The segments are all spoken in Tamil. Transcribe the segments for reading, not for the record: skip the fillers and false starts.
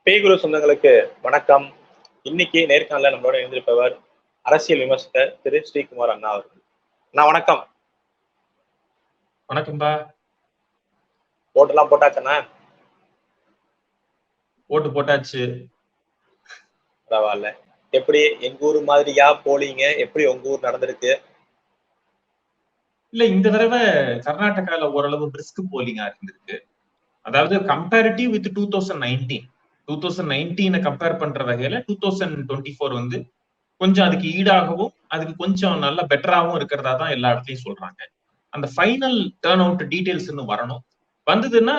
பேகுரு சொந்தங்களுக்கு வணக்கம். இன்னைக்கு நேர்காணல நம்மளோட இணைந்திருப்பவர் அரசியல் விமர்சகர் திரு ஸ்ரீகுமார் அண்ணா அவர்கள். அண்ணா வணக்கம். வணக்கம்பா. ஓட்டெல்லாம் போட்டாச்சுண்ணா? ஓட்டு போட்டாச்சு. பரவாயில்ல. எப்படி எங்க ஊர் மாதிரியா போலிங்க? எப்படி உங்க ஊர் நடந்திருக்கு? இல்ல, இந்த தடவை கர்நாடகால ஓரளவு பிரிஸ்க் போலிங்கா இருந்திருக்கு. அதாவது கம்பேரிட்டிவ் வித் 2019 கம்பேர் பண்ற வகையில 2024 வந்து கொஞ்சம் அதுக்கு ஈடாகவும் அதுக்கு கொஞ்சம் நல்ல பெட்டராகவும் இருக்கிறதா தான் எல்லா இடத்துலயும் சொல்றாங்க. அந்த ஃபைனல் டர்ன் அவுட் டீடைல்ஸ் இன்னும் வரணும். வந்ததுன்னா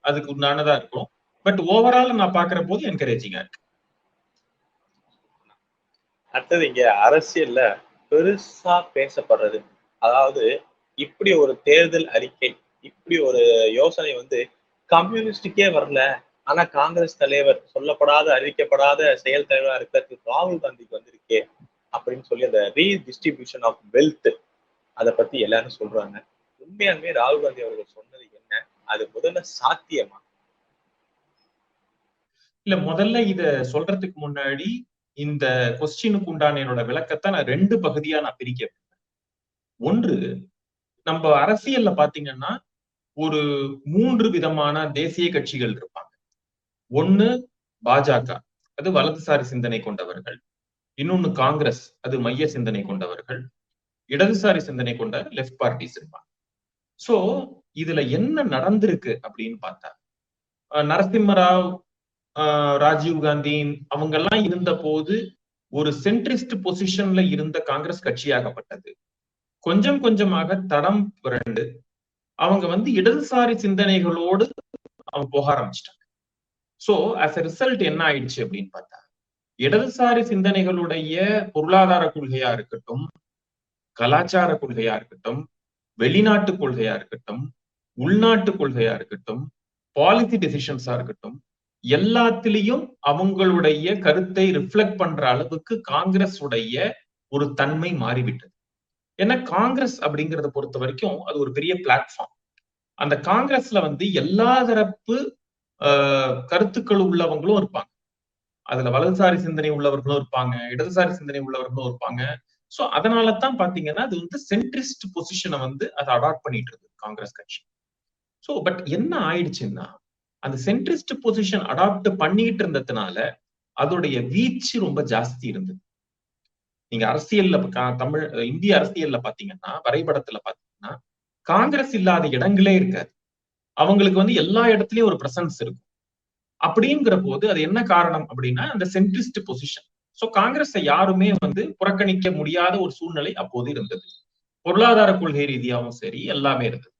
அதுக்கு உண்டானதா இருக்கும். பட் ஓவரால் நான் பாக்குற போது என்கரேஜிங்கா இருக்கு. அடுத்தது இங்க அரசியல்ல பெருசா பேசப்படுறது, அதாவது இப்படி ஒரு தேர்தல் அறிக்கை, இப்படி ஒரு யோசனை வந்து கம்யூனிஸ்டுக்கே வரல. ஆனா காங்கிரஸ் தலைவர், சொல்லப்படாத அறிவிக்கப்படாத செயல் தலைவரா இருக்கிறது ராகுல் காந்திக்கு வந்திருக்கே அப்படின்னு சொல்லி அந்த ரீடிஸ்ட்ரிபியூஷன் ஆஃப் வெல்த் அதை பத்தி எல்லாரும் சொல்றாங்க. உண்மையாலுமே ராகுல் காந்தி அவர்கள் சொன்னது என்ன? அது முதல்ல சாத்தியமா? இல்ல, முதல்ல இத சொல்றதுக்கு முன்னாடி இந்த கொஸ்டினுக்கு உண்டான என்னோட விளக்கத்தை நான் 2 பகுதியா நான் பிரிக்க. ஒன்று, நம்ம அரசியல்ல பாத்தீங்கன்னா ஒரு 3 விதமான தேசிய கட்சிகள் இருப்பாங்க. ஒண்ணு பாஜக, அது வலதுசாரி சிந்தனை கொண்டவர்கள். இன்னொன்னு காங்கிரஸ், அது மைய சிந்தனை கொண்டவர்கள். இடதுசாரி சிந்தனை கொண்ட லெஃப்ட் பார்ட்டிஸ் இருப்பாங்க. சோ இதுல என்ன நடந்திருக்கு அப்படின்னு பார்த்தா, நரசிம்மராவ், ராஜீவ் காந்தி அவங்க எல்லாம் இருந்த போது ஒரு சென்ட்ரிஸ்ட் பொசிஷன்ல இருந்த காங்கிரஸ் கட்சியாகப்பட்டது கொஞ்சம் கொஞ்சமாக தடம் புரண்டு அவங்க வந்து இடதுசாரி சிந்தனைகளோடு அவங்க போக ஆரம்பிச்சிட்டாங்க. சோ ஆஸ் எ ரிசல்ட் என்ன ஆயிடுச்சு அப்படின்னு பார்த்தா, இடதுசாரி சிந்தனைகளுடைய பொருளாதார கொள்கையா இருக்கட்டும், கலாச்சார கொள்கையா இருக்கட்டும், வெளிநாட்டு கொள்கையா இருக்கட்டும், உள்நாட்டு கொள்கையா இருக்கட்டும், பாலிசி டெசிஷன்ஸா இருக்கட்டும், எல்லாத்திலையும் அவங்களுடைய கருத்தை ரிஃப்ளெக்ட் பண்ற அளவுக்கு காங்கிரஸ் உடைய ஒரு தன்மை மாறிவிட்டது. ஏன்னா காங்கிரஸ் அப்படிங்கறத பொறுத்த வரைக்கும் அது ஒரு பெரிய பிளாட்ஃபார்ம். அந்த காங்கிரஸ்ல வந்து எல்லா தரப்பு கருத்துக்கள் உள்ளவங்களும் இருப்பாங்க. அதுல வலதுசாரி சிந்தனை உள்ளவர்களும் இருப்பாங்க, இடதுசாரி சிந்தனை உள்ளவர்களும் இருப்பாங்க. சோ அதனாலதான் பாத்தீங்கன்னா அது வந்து சென்ட்ரிஸ்ட் பொசிஷனை வந்து அதை அடாப்ட் பண்ணிட்டு இருக்கு காங்கிரஸ் கட்சி. சோ பட் என்ன ஆயிடுச்சுன்னா, அந்த சென்ட்ரிஸ்ட் பொசிஷன் அடாப்ட் பண்ணிட்டு இருந்ததுனால அதோடைய வீச்சு ரொம்ப ஜாஸ்தி இருந்தது. நீங்க அரசியல்ல தமிழ் இந்திய அரசியல்ல பாத்தீங்கன்னா, வரைபடத்துல பாத்தீங்கன்னா காங்கிரஸ் இல்லாத இடங்களே இருக்காது. அவங்களுக்கு வந்து எல்லா இடத்துலயும் ஒரு பிரசன்ஸ் இருக்கும். அப்படிங்கிற போது அது என்ன காரணம் அப்படின்னா, அந்த சென்ட்ரிஸ்ட் பொசிஷன். சோ காங்கிரஸை யாருமே வந்து புறக்கணிக்க முடியாத ஒரு சூழ்நிலை அப்போது இருந்தது. பொருளாதார கொள்கை ரீதியாகவும் சரி, எல்லாமே இருந்தது.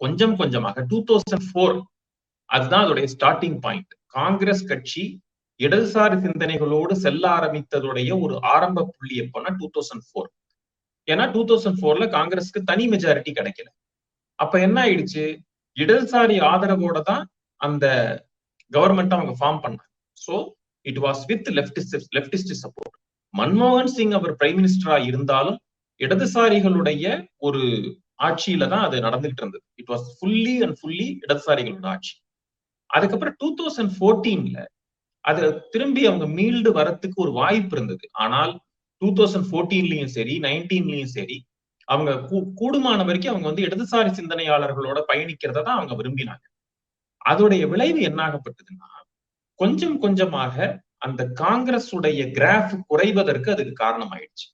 கொஞ்சம் கொஞ்சமாக 2004 அதுதான் அதோடைய ஸ்டார்டிங் பாயிண்ட். காங்கிரஸ் கட்சி இடதுசாரி சிந்தனைகளோடு செல்ல ஆரம்பித்ததுடைய ஒரு ஆரம்ப புள்ளி எப்போன்னா 2004. ஏன்னா 2004ல காங்கிரஸ்க்கு தனி மெஜாரிட்டி கிடைக்கல. அப்ப என்ன ஆயிடுச்சு, இடதுசாரி ஆதரவோட தான் அந்த கவர்மெண்ட் அவங்க ஃபார்ம் பண்ணாங்க. So it was with leftist support. மன்மோகன் சிங் அவர் பிரைம் மினிஸ்டரா இருந்தாலும் இடதுசாரிகளுடைய ஒரு ஆட்சியில தான் அது நடந்துகிட்டு இருந்தது. இட் வாஸ் ஃபுல்லி இடதுசாரிகளோட ஆட்சி. அதுக்கப்புறம் 2014ல அது திரும்பி அவங்க மீள்டு வரத்துக்கு ஒரு வாய்ப்பு இருந்தது. ஆனால் 2014லயும் சரி 19லயும் சரி அவங்க கூடுமான வரைக்கும் அவங்க வந்து இடதுசாரி சிந்தனையாளர்களோட பயணிக்கிறத தான் அவங்க விரும்பினாங்க. அதோடைய விளைவு என்னாகப்பட்டதுன்னா, கொஞ்சம் கொஞ்சமாக அந்த காங்கிரஸ் உடைய கிராஃப் குறைவதற்கு அதுக்கு காரணம் ஆயிடுச்சு.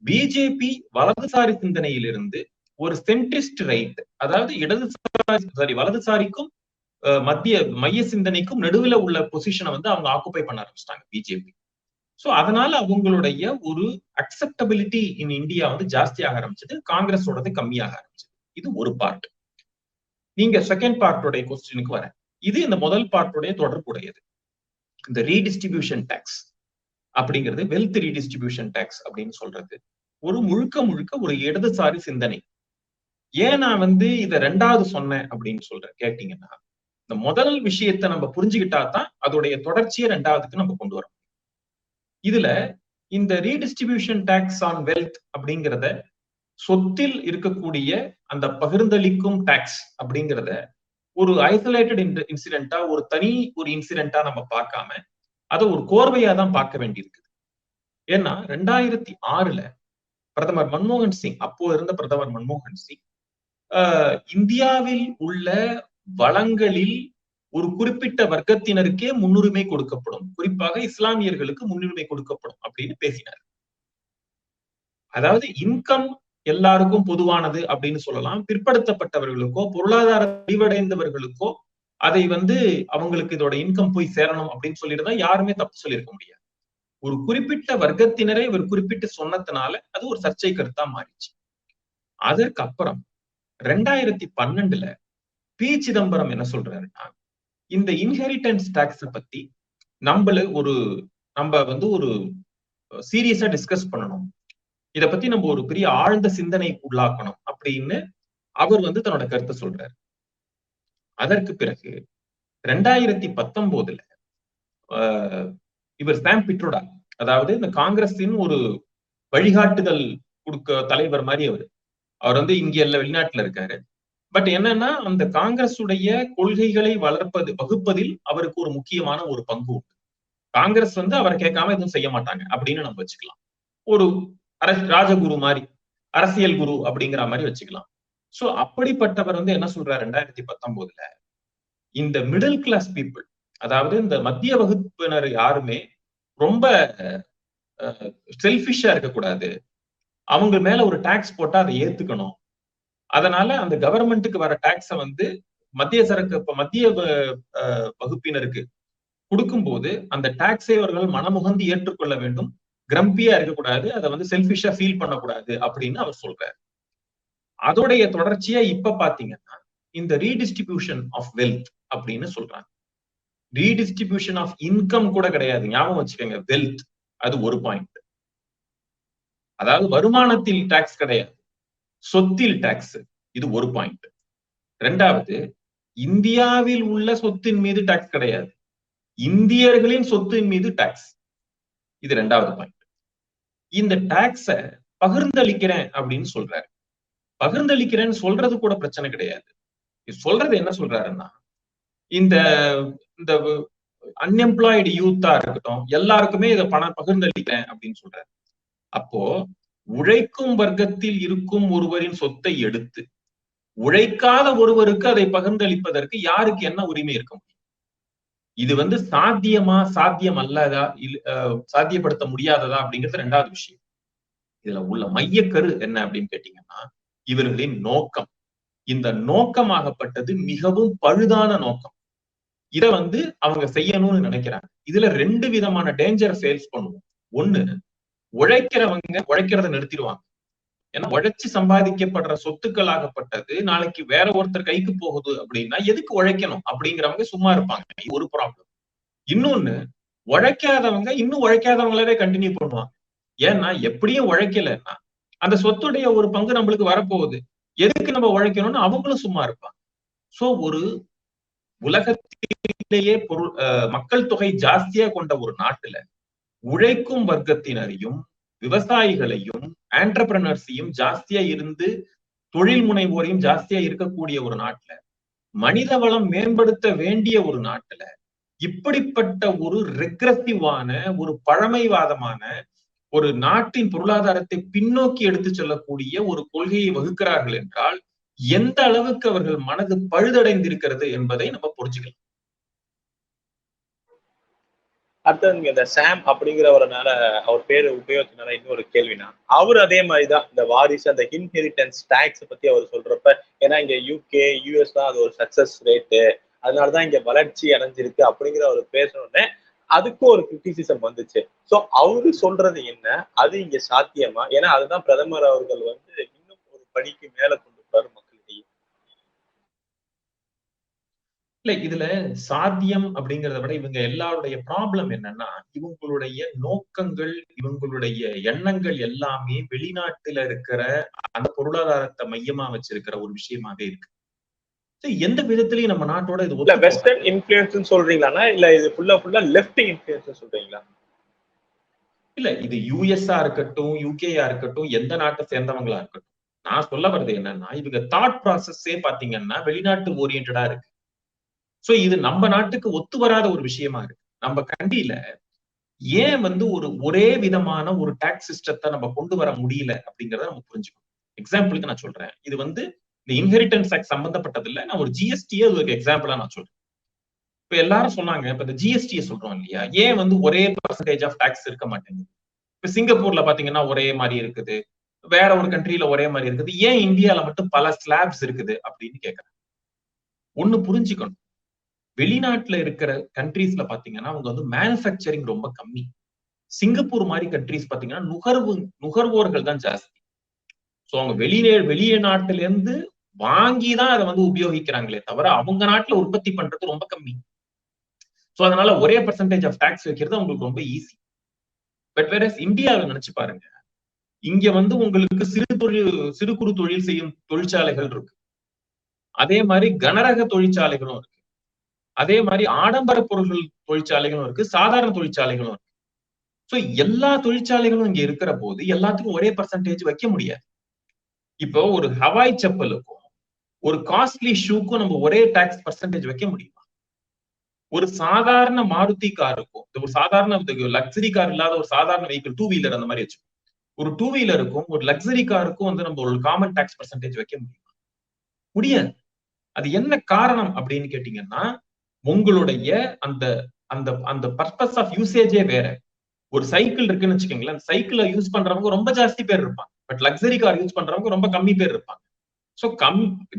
பிஜேபி வலதுசாரி சிந்தனையிலிருந்து ஒரு சென்ட்ரிஸ்ட் ரைட், அதாவது வலதுசாரிக்கும் மைய சிந்தனைக்கும் நடுவில் உள்ள பொசிஷனை வந்து அவங்க ஆக்குபை பண்ண ஆரம்பிச்சிட்டாங்க பிஜேபி. சோ அதனால அவங்களுடைய ஒரு அக்செப்டபிலிட்டி இன் இந்தியா வந்து ஜாஸ்தியாக ஆரம்பிச்சது, காங்கிரஸோடது கம்மியாக ஆரம்பிச்சது. இது ஒரு பார்ட். நீங்க செகண்ட் பார்ட்டோடைய கொஸ்டினுக்கு வர, இது இந்த முதல் பார்ட்டுடைய தொடர்புடையது. இந்த ரீடிஸ்ட்ரிபியூஷன் டாக்ஸ் அப்படிங்கிறது, வெல்த் ரீடிஸ்ட்ரிபியூஷன் டாக்ஸ் அப்படின்னு சொல்றது ஒரு முழுக்க ஒரு இடதுசாரி சிந்தனை. ஏன் நான் வந்து இதை 2வது சொன்னேன் அப்படின்னு சொல்றேன் கேட்டீங்கன்னா, இந்த முதல் விஷயத்தை நம்ம புரிஞ்சுக்கிட்டா தான் அதோடைய தொடர்ச்சியை 2வதுக்கு நம்ம கொண்டு வரோம். இதுல இந்த ரீடிஸ்ட்ரிபியூஷன் டாக்ஸ் ஆன் வெல்த் அப்படிங்கிறத, சொத்தில் இருக்கக்கூடிய அந்த பகிர்ந்தளிக்கும் டாக்ஸ் அப்படிங்கிறத ஒரு ஐசோலேட்டட் இன்சிடென்ட்டா, ஒரு தனி ஒரு இன்சிடென்ட்டா நம்ம பார்க்காம அதை ஒரு கோர்வையா தான் பார்க்க வேண்டியிருக்கு. ஏன்னா 2006 பிரதமர் மன்மோகன் சிங், அப்போ இருந்த பிரதமர் மன்மோகன் சிங், இந்தியாவில் உள்ள வளங்களில் ஒரு குறிப்பிட்ட வர்க்கத்தினருக்கே முன்னுரிமை கொடுக்கப்படும், குறிப்பாக இஸ்லாமியர்களுக்கு முன்னுரிமை கொடுக்கப்படும் அப்படின்னு பேசினார். அதாவது இன்கம் எல்லாருக்கும் பொதுவானது அப்படின்னு சொல்லலாம். பிற்படுத்தப்பட்டவர்களுக்கோ பொருளாதார விரிவடைந்தவர்களுக்கோ அதை அவங்களுக்கு இதோட இன்கம் போய் சேரணும் அப்படின்னு சொல்லிட்டு யாருமே தப்பு சொல்லியிருக்க முடியாது. ஒரு குறிப்பிட்ட வர்க்கத்தினரை ஒரு குறிப்பிட்டு சொன்னதுனால அது ஒரு சர்ச்சை கருத்தா மாறிச்சு. அதற்கு அப்புறம் 2012 பி சிதம்பரம் என்ன சொல்றாருன்னா, இந்த இன்ஹெரிட்டன்ஸ் டாக்ஸ் பத்தி நம்ம ஒரு சீரியஸா டிஸ்கஸ் பண்ணணும், இத பத்தி நம்ம ஒரு பெரிய ஆழ்ந்த சிந்தனை உள்ளாக்கணும் அப்படின்னு அவர் தன்னோட கருத்தை சொல்றாரு. அதற்கு பிறகு 2019 இவர் சாம் பிட்ரோடா, அதாவது இந்த காங்கிரஸின் ஒரு வழிகாட்டுதல் கொடுக்க தலைவர் மாதிரி அவர் இங்க எல்லாம் வெளிநாட்டுல இருக்காரு. பட் என்னன்னா, அந்த காங்கிரஸ் உடைய கொள்கைகளை வகுப்பதில் அவருக்கு ஒரு முக்கியமான ஒரு பங்கு உண்டு. காங்கிரஸ் அவரை கேட்காம எதுவும் செய்ய மாட்டாங்க அப்படின்னு நம்ம வச்சுக்கலாம். ஒரு ராஜகுரு மாதிரி, அரசியல் குரு அப்படிங்கிற மாதிரி வச்சுக்கலாம். சோ அப்படிப்பட்டவர் என்ன சொல்றாரு 2019, இந்த மிடில் கிளாஸ் பீப்புள், அதாவது இந்த மத்திய வகுப்பினர் யாருமே ரொம்ப செல்ஃபிஷா இருக்கக்கூடாது, அவங்க மேல ஒரு டாக்ஸ் போட்டா அதை ஏத்துக்கணும். அதனால அந்த கவர்மெண்ட்டுக்கு வர டாக்ஸ மத்திய வகுப்பினருக்கு கொடுக்கும்போது அந்த டாக்ஸை அவர்கள் மனமுகந்து ஏற்றுக்கொள்ள வேண்டும், கிரம்பியா இருக்கக்கூடாது, அதை செல்ஃபிஷா ஃபீல் பண்ணக்கூடாது அப்படின்னு அவர் சொல்றாரு. அதோடைய தொடர்ச்சியா இப்ப பாத்தீங்கன்னா இந்த ரீடிஸ்ட்ரிபியூஷன் ஆஃப் வெல்த் அப்படின்னு சொல்றாங்க. ரீடிஸ்ட்ரிபியூஷன் ஆஃப் இன்கம் கூட கிடையாது, ஞாபகம் வச்சுக்கோங்க. வெல்த் அது ஒரு பாயிண்ட். அதாவது வருமானத்தில் டாக்ஸ் கிடையாது, சொத்தில் டாக்ஸ், இது ஒரு பாயிண்ட். ரெண்டாவது, இந்தியாவில் உள்ள சொத்தின் மீது டாக்ஸ் கிடையாது, இந்தியர்களின் சொத்தின் மீது டாக்ஸ், இது ரெண்டாவது பாயிண்ட். இந்த டாக்ஸ பகிர்ந்தளிக்கிறேன் அப்படின்னு சொல்றாரு. பகிர்ந்தளிக்கிறேன்னு சொல்றது கூட பிரச்சனை கிடையாது. சொல்றது என்ன சொல்றாருன்னா, இந்த அன்எம்ப்ளாய்டு யூத்தா இருக்கட்டும், எல்லாருக்குமே இதை பணம் பகிர்ந்தளிக்கிறேன் அப்படின்னு சொல்றாரு. அப்போ உழைக்கும் வர்க்கத்தில் இருக்கும் ஒருவரின் சொத்தை எடுத்து உழைக்காத ஒருவருக்கு அதை பகிர்ந்தளிப்பதற்கு யாருக்கு என்ன உரிமை இருக்க முடியும்? இது சாத்தியமா, சாத்தியம் அல்லதா, சாத்தியப்படுத்த முடியாததா அப்படிங்கிறது ரெண்டாவது விஷயம். இதுல உள்ள மையக்கரு என்ன அப்படின்னு கேட்டீங்கன்னா, இவர்களின் நோக்கம். இந்த நோக்கமாகப்பட்டது மிகவும் பழுதான நோக்கம். இத அவங்க செய்யணும்னு நினைக்கிறாங்க. இதுல ரெண்டு விதமான டேஞ்சர் ஃபேஸ் பண்ணுவோம். ஒண்ணு, உழைக்கிறவங்க உழைக்கிறத நிறுத்திடுவாங்க. ஏன்னா உழைச்சு சம்பாதிக்கப்படுற சொத்துக்களாகப்பட்டது நாளைக்கு வேற ஒருத்தர் கைக்கு போகுது அப்படின்னா எதுக்கு உழைக்கணும் அப்படிங்கிறவங்க சும்மா இருப்பாங்க. ஒரு ப்ராப்ளம். இன்னொன்னு, உழைக்காதவங்க இன்னும் உழைக்காதவங்களவே கண்டினியூ பண்ணுவாங்க. ஏன்னா எப்படியும் உழைக்கலன்னா அந்த சொத்துடைய ஒரு பங்கு நம்மளுக்கு வரப்போகுது, எதுக்கு நம்ம உழைக்கணும்னு அவங்களும் சும்மா இருப்பாங்க. சோ ஒரு உலகத்திலேயே மக்கள் தொகை ஜாஸ்தியா கொண்ட ஒரு நாட்டுல உழைக்கும் வர்க்கத்தினரையும் விவசாயிகளையும் ஆண்டர்பிரனர்ஸையும் ஜாஸ்தியா இருந்து தொழில் முனைவோரையும் ஜாஸ்தியா இருக்கக்கூடிய ஒரு நாட்டுல, மனித வளம் மேம்படுத்த வேண்டிய ஒரு நாட்டுல இப்படிப்பட்ட ஒரு ரெக்ரெசிவான, ஒரு பழமைவாதமான, ஒரு நாட்டின் பொருளாதாரத்தை பின்னோக்கி எடுத்து செல்லக்கூடிய ஒரு கொள்கையை வகுக்கிறார்கள் என்றால் எந்த அளவுக்கு அவர்கள் மனது பழுதடைந்திருக்கிறது என்பதை நம்ம புரிஞ்சுக்கலாம். அடுத்தது இந்த சாம் அப்படிங்கிறவரனால, அவர் பேரு உபயோகத்தினால இன்னொரு கேள்வினா, அவர் அதே மாதிரிதான் இந்த வாரிசு, அந்த இன்ஹெரிட்டன்ஸ் டாக்ஸ் பத்தி அவர் சொல்றப்ப, ஏன்னா இங்க யூகே யூஎஸ் தான் அது ஒரு சக்சஸ் ரேட்டு, அதனாலதான் இங்க வளர்ச்சி அடைஞ்சிருக்கு அப்படிங்கிற அவர் பேசணுன்னே அதுக்கும் ஒரு கிரிட்டிசிசம் வந்துச்சு. சோ அவரு சொல்றது என்ன, அது இங்க சாத்தியமா? ஏன்னா அதுதான் பிரதமர் அவர்கள் இன்னும் ஒரு படிக்கு மேல கொண்டு போறாரு மக்களிடையே. இல்ல, இதுல சாத்தியம் அப்படிங்கிறத விட இவங்க எல்லாருடைய ப்ராப்ளம் என்னன்னா, இவங்களுடைய நோக்கங்கள், இவங்களுடைய எண்ணங்கள் எல்லாமே வெளிநாட்டுல இருக்கிற அந்த பொருளாதாரத்தை மையமா வச்சிருக்கிற ஒரு விஷயமாவே இருக்கு. எந்த விதத்திலயும் நம்ம நாட்டோட இது வெஸ்டர்ன் இன்ஃப்ளூயன்ஸ் சொல்றீங்களா, இல்ல இது ஃபுல்லா லெஃப்ட் இன்ஃப்ளூயன்ஸ் சொல்றீங்களா? இல்ல, இது யூஎஸ்ஆ இருக்கட்டும், யூகேயா இருக்கட்டும், எந்த நாட்டை சேர்ந்தவங்களா இருக்கட்டும், நான் சொல்ல வர்றது என்னன்னா, இவங்க தாட் ப்ராசஸே பாத்தீங்கன்னா வெளிநாட்டு ஓரியன்டா இருக்கு. சோ இது நம்ம நாட்டுக்கு ஒத்து வராத ஒரு விஷயமா இருக்கு. நம்ம கண்ட்ரியில ஏன் வந்து ஒரே விதமான ஒரு டாக்ஸ் சிஸ்டத்தை நம்ம கொண்டு வர முடியல அப்படிங்கறத நம்ம புரிஞ்சுக்கணும். எக்ஸாம்பிளுக்கு நான் சொல்றேன், இது வந்து இந்த இன்ஹெரிட்டன்ஸ் டாக்ஸ் சம்பந்தப்பட்டது இல்ல, நான் ஒரு ஜிஎஸ்டியே ஒரு எக்ஸாம்பிளா நான் சொல்றேன். இப்ப எல்லாரும் சொன்னாங்க, இப்ப இந்த ஜிஎஸ்டியை சொல்றோம் இல்லையா, ஏன் வந்து ஒரே பர்சன்டேஜ் ஆஃப் டாக்ஸ் இருக்க மாட்டேங்குது? இப்ப சிங்கப்பூர்ல பாத்தீங்கன்னா ஒரே மாதிரி இருக்குது, வேற ஒரு கண்ட்ரில ஒரே மாதிரி இருக்குது, ஏன் இந்தியால மட்டும் பல ஸ்லாப்ஸ் இருக்குது அப்படின்னு கேக்குறேன். ஒண்ணு புரிஞ்சுக்கணும், வெளிநாட்டுல இருக்கிற கண்ட்ரீஸ்ல பாத்தீங்கன்னா அவங்க வந்து மேனுஃபேக்சரிங் ரொம்ப கம்மி. சிங்கப்பூர் மாதிரி கண்ட்ரீஸ் பாத்தீங்கன்னா நுகர்வோர்கள் தான் ஜாஸ்தி. சோ அவங்க வெளியே நாட்டுல இருந்து வாங்கிதான் அதை வந்து உபயோகிக்கிறாங்களே தவிர அவங்க நாட்டுல உற்பத்தி பண்றது ரொம்ப கம்மி. சோ அதனால ஒரே பர்சன்டேஜ் ஆஃப் டாக்ஸ் வைக்கிறது உங்களுக்கு ரொம்ப ஈஸி. பட் வேற இந்தியாவில் நினைச்சு பாருங்க, இங்க வந்து உங்களுக்கு சிறு குறு தொழில் செய்யும் தொழிற்சாலைகள் இருக்கு, அதே மாதிரி கனரக தொழிற்சாலைகளும் இருக்கு, அதே மாதிரி ஆடம்பர பொருட்கள் தொழிற்சாலைகளும் இருக்கு, சாதாரண தொழிற்சாலைகளும் இருக்கு. சோ எல்லா தொழிற்சாலைகளும் இங்க இருக்கிற போது எல்லாத்துக்கும் ஒரே பர்சன்டேஜ் வைக்க முடியாது. இப்போ ஒரு ஹவாய் செப்பலுக்கும் ஒரு காஸ்ட்லி ஷூக்கும் நம்ம ஒரே டாக்ஸ் பர்சன்டேஜ் வைக்க முடியுமா? ஒரு சாதாரண மாருதி காருக்கும், ஒரு சாதாரண லக்ஸரி கார் இல்லாத ஒரு சாதாரண வெஹிக்கிள், டூ வீலர் அந்த மாதிரி வச்சு, ஒரு டூ வீலருக்கும் ஒரு லக்ஸரி காருக்கும் வந்து நம்ம ஒரு காமன் டாக்ஸ் பர்சன்டேஜ் வைக்க முடியுமா? முடியாது. அது என்ன காரணம் அப்படின்னு கேட்டீங்கன்னா, உங்களுடைய அந்த அந்த அந்த பர்பஸ் ஆஃப் யூசேஜே வேற. ஒரு சைக்கிள் இருக்குன்னு வச்சுக்கோங்களேன், சைக்கிளை யூஸ் பண்றவங்க ரொம்ப ஜாஸ்தி பேர் இருப்பாங்க, பட் லக்ஸரி கார் யூஸ் பண்றவங்க ரொம்ப கம்மி பேர் இருப்பாங்க. சோ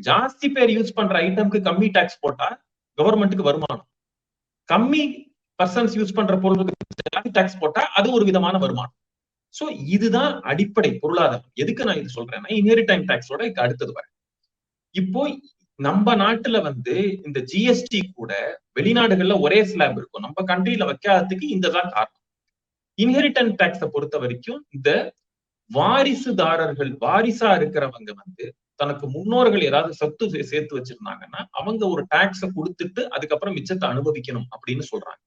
ஜாஸ்தி பேர் யூஸ் பண்ற ஐட்டம்க்கு கம்மி டாக்ஸ் போட்டா கவர்மெண்ட்டுக்கு வருமானம், கம்மி பர்சன்ஸ் யூஸ் பண்ற பொருளுக்கு ஜாஸ்தி டாக்ஸ் போட்டா அது ஒரு விதமான வருமானம். சோ இதுதான் அடிப்படை பொருளாதாரம். எதுக்கு நான் இது சொல்றேன்னா, இன்ஹெரிட்டன்ஸ் டாக்ஸோட அடுத்தது வர. இப்போ நம்ம நாட்டுல வந்து இந்த ஜிஎஸ்டி கூட வெளிநாடுகள்ல ஒரே ஸ்லாப் இருக்கும், நம்ம கண்ட்ரில வைக்காததுக்கு இந்ததான் காரணம். இன்ஹெரிட்டன்ஸ் டாக்ஸை பொறுத்த வரைக்கும் இந்த வாரிசா இருக்கிறவங்க வந்து தனக்கு முன்னோர்கள் ஏதாவது சொத்து சேர்த்து வச்சிருந்தாங்கன்னா அவங்க ஒரு டாக்ஸை கொடுத்துட்டு அதுக்கப்புறம் மிச்சத்தை அனுபவிக்கணும் அப்படின்னு சொல்றாங்க.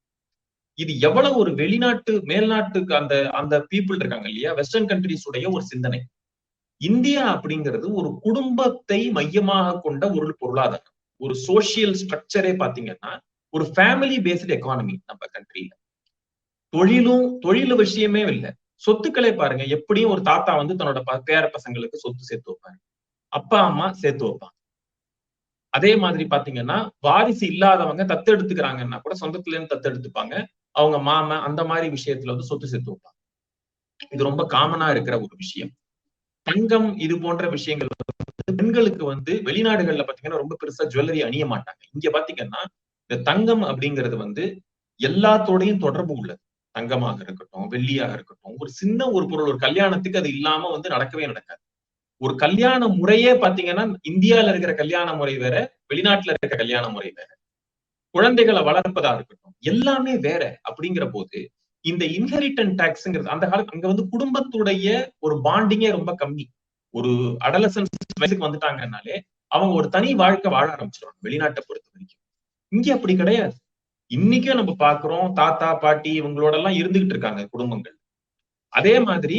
இது எவ்வளவு ஒரு வெளிநாட்டு மேல்நாட்டுக்கு அந்த அந்த பீப்புள் இருக்காங்க இல்லையா, வெஸ்டர்ன் கண்ட்ரிஸ் உடைய ஒரு சிந்தனை. இந்தியா அப்படிங்கிறது ஒரு குடும்பத்தை மையமாக கொண்ட ஒரு பொருளாதாரம், ஒரு சோசியல் ஸ்ட்ரக்சரே பாத்தீங்கன்னா ஒரு ஃபேமிலி பேஸ்டு எக்கானமி நம்ம கண்ட்ரியில. தொழில் விஷயமே இல்லை, சொத்துக்களே பாருங்க, எப்படியும் ஒரு தாத்தா வந்து தன்னோட பேர பசங்களுக்கு சொத்து சேர்த்து வைப்பாரு, அப்பா அம்மா சேர்த்து வைப்பாங்க. அதே மாதிரி பாத்தீங்கன்னா வாரிசு இல்லாதவங்க தத்து எடுத்துக்கிறாங்கன்னா கூட சொந்தத்துல இருந்து தத்து எடுத்துப்பாங்க, அவங்க மாமா அந்த மாதிரி விஷயத்துல வந்து சொத்து சேர்த்து வைப்பாங்க. இது ரொம்ப காமனா இருக்கிற ஒரு விஷயம். தங்கம் இது போன்ற விஷயங்கள் பெண்களுக்கு வந்து வெளிநாடுகள்ல பாத்தீங்கன்னா ரொம்ப பெருசா ஜுவல்லரி அணிய மாட்டாங்க. இங்க பாத்தீங்கன்னா இந்த தங்கம் அப்படிங்கிறது வந்து எல்லாத்தோடையும் தொடர்பு உள்ளது. தங்கமாக இருக்கட்டும், வெள்ளியாக இருக்கட்டும், ஒரு சின்ன ஒரு பொருள், ஒரு கல்யாணத்துக்கு அது இல்லாம வந்து நடக்கவே நடக்காது. ஒரு கல்யாண முறையே பாத்தீங்கன்னா இந்தியால இருக்கிற கல்யாண முறை வேற, வெளிநாட்டுல இருக்கிற கல்யாண முறை வேற, குழந்தைகளை வளர்ப்பதா இருக்கட்டும் எல்லாமே வேற. அப்படிங்கிற போது இந்த இன்ஹெரிட்டன்ஸ் டாக்ஸ்ங்கிறது அந்த காலத்து அங்க வந்து குடும்பத்துடைய ஒரு பாண்டிங்கே ரொம்ப கம்மி. ஒரு அடலசன்ஸ் வயசுக்கு வந்துட்டாங்கன்னாலே அவங்க ஒரு தனி வாழ்க்கை வாழ ஆரம்பிச்சிருவாங்க வெளிநாட்டை பொறுத்த வரைக்கும். இங்க அப்படி கிடையாது. இன்னைக்கும் நம்ம பாக்குறோம், தாத்தா பாட்டி இவங்களோட எல்லாம் இருந்துகிட்டு இருக்காங்க குடும்பங்கள். அதே மாதிரி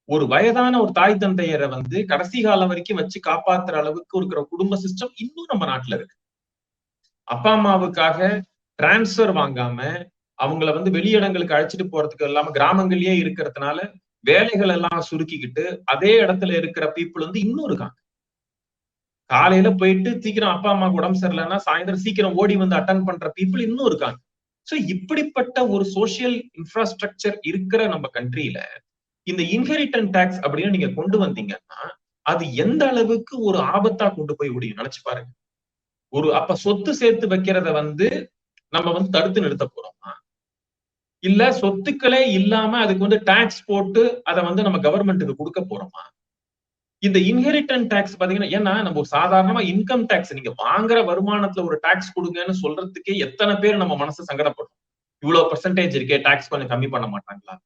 ஒரு வயதான ஒரு தாய் தந்தையரை வந்து கடைசி காலம் வரைக்கும் வச்சு காப்பாத்துற அளவுக்கு இருக்கிற குடும்ப சிஸ்டம் இன்னும் நம்ம நாட்டுல இருக்கு. அப்பா அம்மாவுக்காக டிரான்ஸ்பர் வாங்காம அவங்கள வந்து வெளியிடங்களுக்கு அழைச்சிட்டு போறதுக்கு இல்லாம கிராமங்கள்லயே இருக்கிறதுனால வேலைகள் எல்லாம் சுருக்கிக்கிட்டு அதே இடத்துல இருக்கிற பீப்புள் வந்து இன்னும் இருக்காங்க. காலையில போயிட்டு சீக்கிரம் அப்பா அம்மாவுக்கு உடம்பு சரியில்லைன்னா சாயந்தரம் சீக்கிரம் ஓடி வந்து அட்டன் பண்ற பீப்புள் இன்னும் இருக்காங்க. சோ இப்படிப்பட்ட ஒரு சோசியல் இன்ஃப்ராஸ்ட்ரக்சர் இருக்கிற நம்ம கண்ட்ரியில இந்த இன்ஹெரிட்டன்ஸ் டாக்ஸ் அப்படின்னு நீங்க கொண்டு வந்தீங்கன்னா அது எந்த அளவுக்கு ஒரு ஆபத்தா கொண்டு போய் முடியும் நினைச்சு பாருங்க. அப்ப சொத்து சேர்த்து வைக்கிறத வந்து நம்ம வந்து தடுத்து நிறுத்த போறோமா, இல்ல சொத்துக்களே இல்லாம அதுக்கு வந்து டாக்ஸ் போட்டு அதை வந்து நம்ம கவர்மெண்ட்டுக்கு கொடுக்க போறோமா? இந்த இன்ஹெரிட்டன்ஸ் டாக்ஸ் பாத்தீங்கன்னா, ஏன்னா நம்ம சாதாரணமா இன்கம் டாக்ஸ் நீங்க வாங்குற வருமானத்துல ஒரு டாக்ஸ் கொடுங்கன்னு சொல்றதுக்கே எத்தனை பேர் நம்ம மனசு சங்கடப்படும். இவ்வளவு பர்சன்டேஜ் இருக்கே, டாக்ஸ் கொஞ்சம் கம்மி பண்ண மாட்டாங்களா,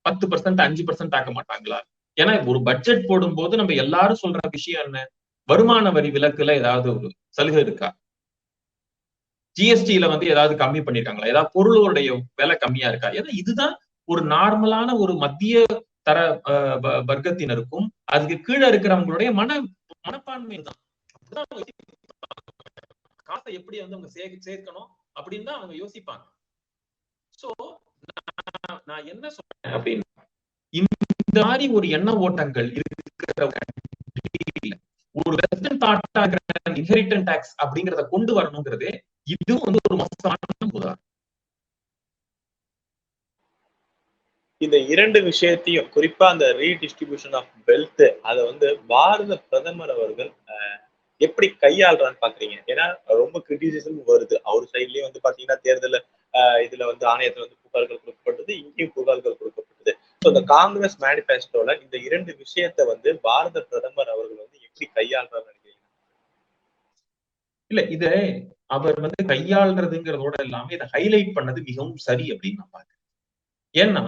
10%, 5% ஆக்க மாட்டாங்களா? ஏன்னா ஒரு பட்ஜெட் போடும்போது நம்ம எல்லாரும் சொல்ற விஷயம் என்ன, வருமான வரி விலக்குல ஏதாவது ஒரு சலுகை இருக்கா, ஜிஎஸ்டியில வந்து ஏதாவது கம்மி பண்ணிருக்காங்களா, ஏதாவது பொருளுடைய விலை கம்மியா இருக்கா? ஏன்னா இதுதான் ஒரு நார்மலான ஒரு மத்திய தர வர்க்கத்தினருக்கும் அதுக்கு கீழே இருக்கிறவங்களுடைய மனப்பான்மை தான். காசை எப்படி வந்து அவங்க சேர்க்கணும் அப்படின்னு தான் அவங்க யோசிப்பாங்க. சோ நான் என்ன சொல்றேன் அப்படின்னா, இந்த மாதிரி ஒரு எண்ண ஓட்டங்கள் இருக்கிற ஒரு வெஸ்டர்ன் தாட்டா இன்ஹெரிட்டன்ட் டாக்ஸ் அப்படிங்கறத கொண்டு வரணுங்கிறது இதுவும் வந்து ஒரு மோசமான உதாரணம். இந்த இரண்டு விஷயத்தையும், குறிப்பா அந்த ரீடிஸ்ட்ரிபியூஷன் ஆஃப் வெல்த், அதை வந்து பாரத பிரதமர் அவர்கள் எப்படி கையாளுறான்னு பாக்குறீங்க? ஏன்னா ரொம்ப கிரிட்டிசிசம் வருது அவர் சைட்லயும் வந்து பாத்தீங்கன்னா தேர்தல் இதுல வந்து ஆணையத்துல வந்து புகார்கள் கொடுக்கப்பட்டது, இங்கேயும் புகார்கள் கொடுக்கப்பட்டது. ஸோ இந்த காங்கிரஸ் மேனிபெஸ்டோல இந்த இரண்டு விஷயத்த வந்து பாரத பிரதமர் அவர்கள் வந்து எப்படி கையாளுறாரு நினைக்கிறீங்க? இல்ல இத அவர் வந்து கையாளுறதுங்கிறதோட இல்லாம இதை ஹைலைட் பண்ணது மிகவும் சரி அப்படின்னு நான் பாக்குறேன். ஏன்னா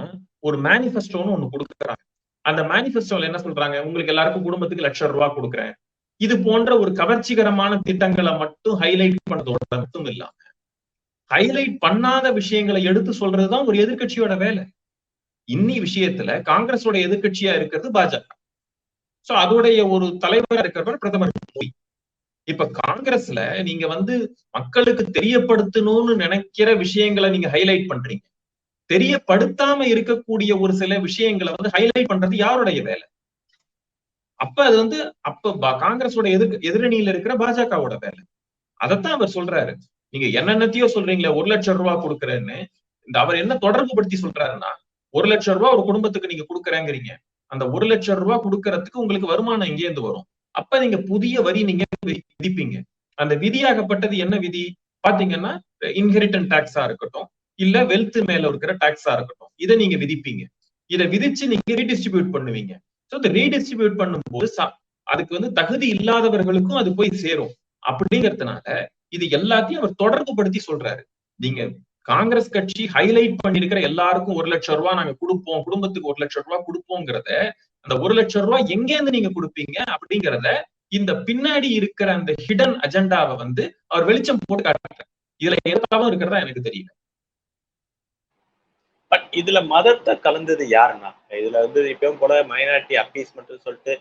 ஒரு மேனிபெஸ்டோன்னு ஒண்ணு கொடுக்குறாங்க. அந்த மேனிபெஸ்டோல என்ன சொல்றாங்க, உங்களுக்கு எல்லாருக்கும் குடும்பத்துக்கு ₹1,00,000 கொடுக்குறேன். இது போன்ற ஒரு கவர்ச்சிகரமான திட்டங்களை மட்டும் ஹைலைட் பண்ணதோட மட்டும் இல்லாம ஹைலைட் பண்ணாத விஷயங்களை எடுத்து சொல்றதுதான் ஒரு எதிர்கட்சியோட வேலை. இன்னி விஷயத்துல காங்கிரஸோட எதிர்கட்சியா இருக்கிறது பாஜக. சோ அதோடைய ஒரு தலைவரா இருக்கிறவர் பிரதமர் மோடி. இப்ப காங்கிரஸ்ல நீங்க வந்து மக்களுக்கு தெரியப்படுத்தணும்னு நினைக்கிற விஷயங்களை நீங்க ஹைலைட் பண்றீங்க. தெரியப்படுத்தாம இருக்கக்கூடிய ஒரு சில விஷயங்களை வந்து ஹைலைட் பண்றது யாருடைய வேலை? அப்ப அது வந்து காங்கிரஸோட எதிரணியில இருக்கிற பாஜகவோட வேலை. அதைத்தான் அவர் சொல்றாரு. நீங்க என்னென்னத்தையோ சொல்றீங்களே ₹1,00,000 கொடுக்குறேன்னு, இந்த அவர் என்ன தொடர்பு படுத்தி சொல்றாருன்னா, ₹1,00,000 ஒரு குடும்பத்துக்கு நீங்க கொடுக்குறேங்கிறீங்க. அந்த ₹1,00,000 கொடுக்கறதுக்கு உங்களுக்கு வருமானம் எங்கேருந்து வரும்? அப்ப நீங்க புதிய வரி நீங்க விதிப்பீங்க. அந்த விதியாகப்பட்டது என்ன விதி பாத்தீங்கன்னா, இன்ஹெரிட்டன்ட் டாக்ஸா இருக்கட்டும், இல்ல வெல்த் மேல இருக்கிற டாக்ஸா இருக்கட்டும், இதை நீங்க விதிப்பீங்க. இதை விதிச்சு நீங்க ரீடிஸ்ட்ரிபியூட் பண்ணுவீங்க. சோ இந்த ரீடிஸ்ட்ரிபியூட் பண்ணும்போது அதுக்கு வந்து தகுதி இல்லாதவர்களுக்கும் அது போய் சேரும். அப்படிங்கிறதுனால இது எல்லாத்தையும் அவர் தொடர்பு படுத்தி சொல்றாரு. நீங்க காங்கிரஸ் கட்சி ஹைலைட் பண்ணிருக்கிற எல்லாருக்கும் ₹1,00,000 நாங்க கொடுப்போம், குடும்பத்துக்கு ₹1,00,000 கொடுப்போங்கிறத, அந்த ₹1,00,000 எங்கேருந்து நீங்க கொடுப்பீங்க அப்படிங்கிறத இந்த பின்னாடி இருக்கிற அந்த ஹிடன் அஜெண்டாவை வந்து அவர் வெளிச்சம் போட்டு காட்டுறாரு. இதுல எதாவது இருக்கிறதா எனக்கு தெரியல. பட் இதுல மதத்தை கலந்தது யாருன்னா? இதுல வந்து இப்பவும் போல மைனாரிட்டி அப்பீஸ்மெண்ட் சொல்லிட்டு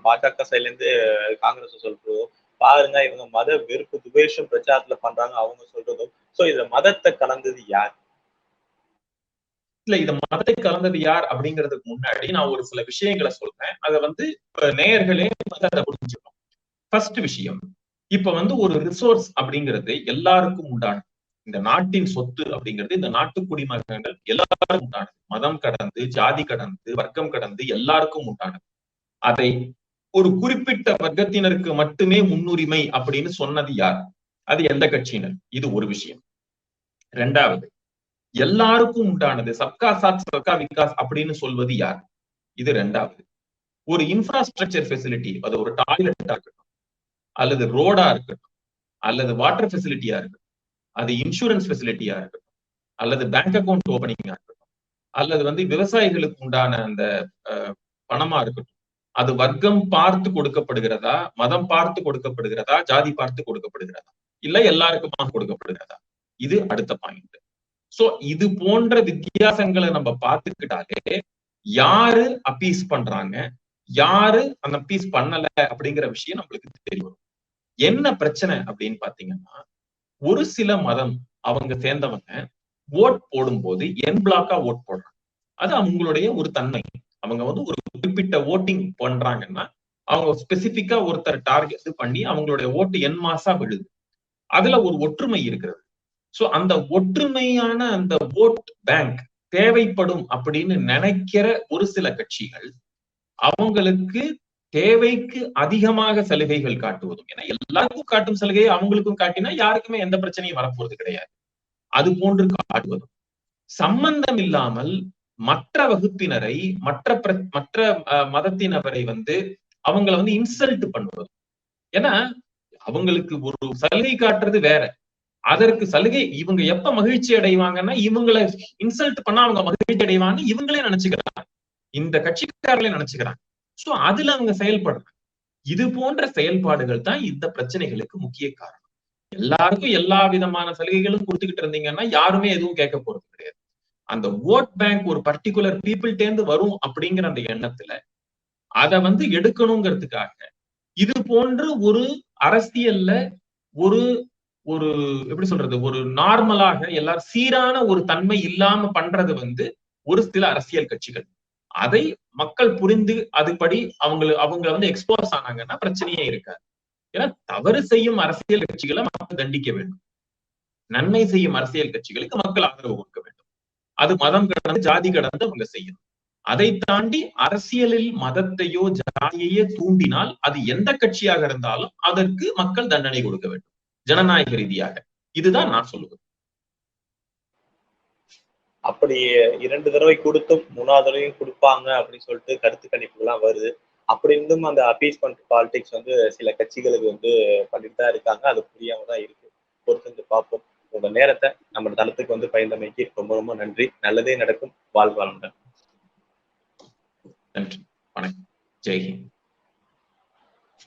பாஜக சைட்ல இருந்து காங்கிரஸ் சொல்றதும் பாருங்க, இவங்க மத வெறுப்பு துவேஷம் பிரச்சாரத்துல பண்றாங்க அவங்க சொல்றதும். சோ இதுல மதத்தை கலந்தது யார்? இல்ல இத மதத்தை கலந்தது யார் அப்படிங்கிறதுக்கு முன்னாடி நான் ஒரு சில விஷயங்களை சொல்றேன். அதை வந்து நேயர்களே வந்து அதை புரிஞ்சுக்கணும். ஃபர்ஸ்ட் விஷயம், இப்ப வந்து ஒரு ரிசோர்ஸ் அப்படிங்கிறது எல்லாருக்கும் உண்டானது. இந்த நாட்டின் சொத்து அப்படிங்கிறது இந்த நாட்டு குடிமகன்கள் எல்லாருக்கும் உண்டானது. மதம் கடந்து, ஜாதி கடந்து, வர்க்கம் கடந்து எல்லாருக்கும் உண்டானது. அதை ஒரு குறிப்பிட்ட வர்க்கத்தினருக்கு மட்டுமே முன்னுரிமை அப்படின்னு சொன்னது யார்? அது எந்த கட்சியினர்? இது ஒரு விஷயம். இரண்டாவது, எல்லாருக்கும் உண்டானது சப்கா சாத் சப்கா விகாஸ் அப்படின்னு சொல்வது யார்? இது இரண்டாவது. ஒரு இன்ஃப்ராஸ்ட்ரக்சர் ஃபெசிலிட்டி, அது ஒரு டாய்லெட்டா இருக்கட்டும், அல்லது ரோடா இருக்கட்டும், அல்லது வாட்டர் ஃபெசிலிட்டியா இருக்கட்டும், அது இன்சூரன்ஸ் ஃபெசிலிட்டியா இருக்கட்டும், அல்லது பேங்க் அக்கௌண்ட் ஓபனிங்கா இருக்கட்டும், அல்லது வந்து விவசாயிகளுக்கு உண்டான அந்த பணமா இருக்கட்டும், அது வர்க்கம் பார்த்து கொடுக்கப்படுகிறதா, மதம் பார்த்து கொடுக்கப்படுகிறதா, ஜாதி பார்த்து கொடுக்கப்படுகிறதா, இல்ல எல்லாருக்குமா கொடுக்கப்படுகிறதா? இது அடுத்த பாயிண்ட். சோ இது போன்ற வித்தியாசங்களை நம்ம பார்த்துக்கிட்டாலே யாரு அப்பீஸ் பண்றாங்க, யாரு அந்த அப்பீஸ் பண்ணல அப்படிங்கிற விஷயம் நம்மளுக்கு தெரியும். என்ன பிரச்சனை அப்படின்னு பாத்தீங்கன்னா, ஒரு சில மதம் அவங்க சேர்ந்தவங்க ஓட் போடும்போது என் பிளாக்கா ஓட் போடுறாங்க. அது அவங்களுடைய ஒரு தன்மை. அவங்க வந்து ஒரு குறிப்பிட்ட ஓட்டிங் பண்றாங்கன்னா அவங்க ஸ்பெசிபிக்கா ஒருத்தர் டார்கெட் பண்ணி அவங்களுடைய ஓட்டு என் மாசா விழுது. அதுல ஒரு ஒற்றுமை இருக்கிறது. சோ அந்த ஒற்றுமையான அந்த ஓட் பேங்க் தேவைப்படும் அப்படின்னு நினைக்கிற ஒரு சில கட்சிகள் அவங்களுக்கு தேவைக்கு அதிகமாக சலுகைகள் காட்டுவதும். ஏன்னா எல்லாருக்கும் காட்டும் சலுகையை அவங்களுக்கும் காட்டினா யாருக்குமே எந்த பிரச்சனையும் வரப்போறது கிடையாது. அது போன்று காட்டுவதும், சம்பந்தம் இல்லாமல் மற்ற வகுப்பினரை, மற்ற மதத்தினரை வந்து அவங்களை வந்து இன்சல்ட் பண்ணுவதும். ஏன்னா அவங்களுக்கு ஒரு சலுகை காட்டுறது வேற, அதற்கு சலுகை இவங்க எப்ப மகிழ்ச்சி அடைவாங்கன்னா இவங்களை இன்சல்ட் பண்ணா அவங்க மகிழ்ச்சி அடைவாங்க இவங்களே நினைச்சுக்கிறாங்க, இந்த கட்சிக்காரர்களே நினைச்சுக்கிறாங்க. சோ அதுல அவங்க செயல்படுறாங்க. இது போன்ற செயல்பாடுகள் தான் இந்த பிரச்சனைகளுக்கு முக்கிய காரணம். எல்லாருக்கும் எல்லா விதமான சலுகைகளும் கொடுத்துக்கிட்டு இருந்தீங்கன்னா யாருமே எதுவும் கேட்க போறது கிடையாது. அந்த ஓட் பேங்க் ஒரு பர்டிகுலர் பீப்புள்டேந்து வரும் அப்படிங்கிற அந்த எண்ணத்துல அதை வந்து எடுக்கணுங்கிறதுக்காக இது போன்ற ஒரு அரசியல்ல ஒரு ஒரு எப்படி சொல்றது, ஒரு நார்மலாக எல்லாரும் சீரான ஒரு தன்மை இல்லாம பண்றது ஒரு சில அரசியல் கட்சிகள். அதை மக்கள் புரிந்து அதுபடி அவங்க எக்ஸ்போஸ் ஆனாங்கன்னா பிரச்சனையே இருக்காது. ஏன்னா தவறு செய்யும் அரசியல் கட்சிகளை மக்கள் தண்டிக்க வேண்டும், நன்மை செய்யும் அரசியல் கட்சிகளுக்கு மக்கள் ஆதரவு கொடுக்க வேண்டும். அது மதம் கடந்து ஜாதி கடந்து அவங்க செய்யணும். அதை தாண்டி அரசியலில் மதத்தையோ ஜாதியையோ தூண்டினால் அது எந்த கட்சியாக இருந்தாலும் அதற்கு மக்கள் தண்டனை கொடுக்க வேண்டும், ஜனநாயக ரீதியாக. இதுதான் நான் சொல்லுவேன். அப்படி 2 தடவை கொடுத்தும் 3வது தடவையும் கொடுப்பாங்க அப்படின்னு சொல்லிட்டு கருத்து கணிப்புகள்லாம் வருது. அப்படி இருந்தும் அந்த அப்பீஸ்மெண்ட் பாலிடிக்ஸ் சில கட்சிகளுக்கு பண்ணிட்டு தான் இருக்காங்க. அது புரியாம தான் இருக்கு. பொறுத்திருந்து பார்ப்போம். உங்க நேரத்தை நம்ம தளத்துக்கு பயந்தமைக்கு ரொம்ப ரொம்ப நன்றி. நல்லதே நடக்கும். வாழ்க வளமுடன். நன்றி, வணக்கம், ஜெய்ஹிந்த்.